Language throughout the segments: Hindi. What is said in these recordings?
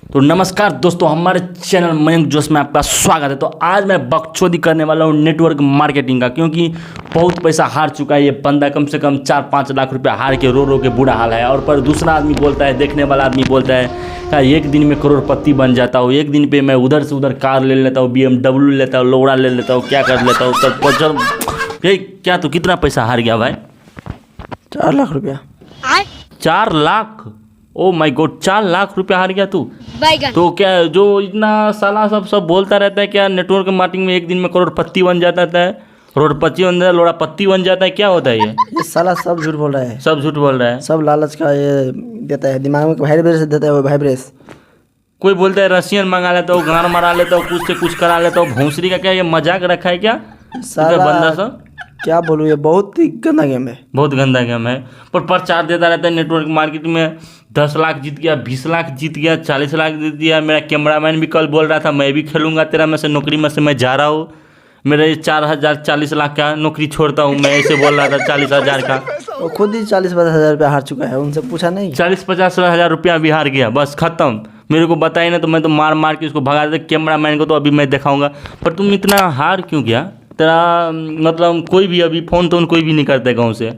तो नमस्कार दोस्तों, हमारे चैनल मयंक जोश में आपका स्वागत है। तो आज मैं बकचोदी करने वाला हूँ नेटवर्क मार्केटिंग का, क्योंकि बहुत पैसा हार चुका है ये बंदा। कम से कम 4-5 लाख रुपया हार के रो के बुरा हाल है। और पर दूसरा आदमी बोलता है, देखने वाला आदमी बोलता है कि एक दिन में करोड़पति बन जाता हूँ, एक दिन पे मैं उधर से उधर कार ले लेता हूँ, BMW लेता हूँ, लोड़ा ले लेता हूँ, क्या कर लेता हूँ। तब क्या तो कितना पैसा हार गया भाई? 4 लाख रुपया। 4 lakh? Oh my God, 4 lakh रुपया हार गया तू? तो क्या जो इतना साला सब बोलता रहता है क्या नेटवर्क मार्केटिंग में एक दिन में करोड़पति बन जाता है, करोड़पति बन जाता है, लोड़ापति बन जाता है, क्या होता है ये साला सब झूठ बोल रहा है। सब झूठ बोल रहा है। सब लालच का ये देता है, दिमाग में वाइब्रेस देता है, वो वाइब्रेस। कोई बोलता है रसियन मंगा लेता हूँ, गान मरा लेता हूँ, कुछ से कुछ करा लेता हूँ। भोंसरी का क्या ये मजाक रखा है क्या साला? बंदा सब क्या बोलूँ, ये बहुत ही गंदा गेम है, बहुत गंदा गेम है। पर प्रचार देता रहता है नेटवर्क मार्केट में 10 लाख जीत गया, 20 लाख जीत गया, 40 लाख जीत गया। मेरा कैमरामैन भी कल बोल रहा था मैं भी खेलूंगा तेरा में से, नौकरी में से मैं जा रहा हूँ, मेरे 4,000 40 लाख का नौकरी छोड़ता हूँ मैं, ऐसे बोल रहा था 40,000 का। वो खुद ही 40-50 हज़ार रुपया हार चुका है, उनसे पूछा नहीं। 40-50 हज़ार रुपया भी हार गया, बस खत्म। मेरे को बताई ना तो मैं तो मार मार के उसको भगा देता। कैमरामैन को तो अभी मैं दिखाऊंगा। पर तुम इतना हार क्यों गया? तेरा मतलब कोई भी अभी फ़ोन तो कोई भी नहीं करते गाँव से।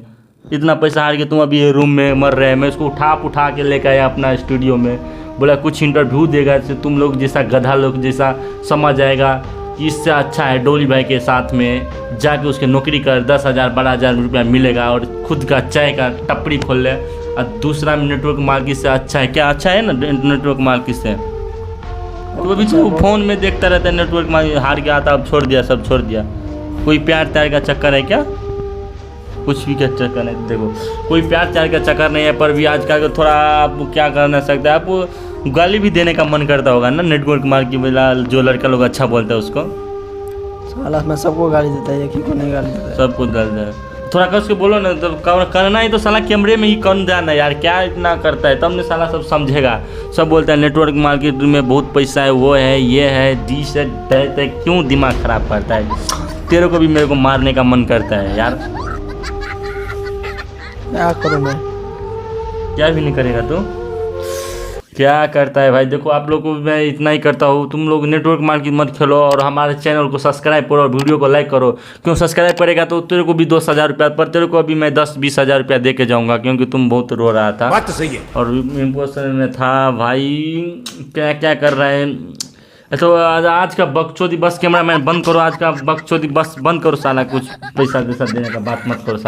इतना पैसा हार के तुम अभी ये रूम में मर रहे हैं। मैं उसको उठा के लेकर आया अपना स्टूडियो में, बोला कुछ इंटरव्यू देगा, तो तुम लोग जैसा गधा लोग जैसा समझ आएगा कि इससे अच्छा है डोली भाई के साथ में जाके उसके नौकरी कर, 10,000-12,000 रुपया मिलेगा और खुद का चाय का टपरी खोल ले। और दूसरा नेटवर्क मार्केट से अच्छा है क्या? अच्छा है ना नेटवर्क मार्केट से। तो अभी तो फ़ोन में देखता रहता है नेटवर्क मार्केट। हार गया था, अब छोड़ दिया, सब छोड़ दिया। कोई प्यार त्यार का चक्कर है क्या? कुछ भी का चक्कर नहीं। देखो कोई प्यार त्यार का चक्कर नहीं है। पर भी आज का थोड़ा आप क्या करना सकते हैं, आप गाली भी देने का मन करता होगा ना नेटवर्क मार्केट में। जो लड़का लोग अच्छा बोलता है उसको साला मैं सबको गाली देता है, एक ही को नहीं गाली देता है। सबको गाली देता है। थोड़ा कस के बोलो ना, तो करना ही तो साला कैमरे में ही कौन जाना यार, क्या इतना करता है? तब ने साला सब समझेगा। सब बोलता है नेटवर्क मार्केट में बहुत पैसा है, वो है, ये है, डिश है, क्यों दिमाग खराब करता है? तेरे को भी मेरे को मारने का मन करता है यार। क्या करूँ मैं? क्या भी नहीं करेगा तो क्या करता है भाई? देखो आप लोग को मैं इतना ही करता हूँ, तुम लोग नेटवर्क मार्केट मत खेलो और हमारे चैनल को सब्सक्राइब करो और वीडियो को लाइक करो। क्यों सब्सक्राइब करेगा तो तेरे को भी 10,000 रुपया, पर तेरे को अभी मैं 10-20 हज़ार रुपया दे के जाऊँगा, क्योंकि तुम बहुत रो रहा था। बात तो सही है। और इम्पोर्टेंट में था भाई, क्या क्या कर रहे हैं। तो आज का बकचोदी बस कैमरामैन बंद करो, आज का बकचोदी बस बंद करो साला। कुछ पैसा देने का बात मत करो साला।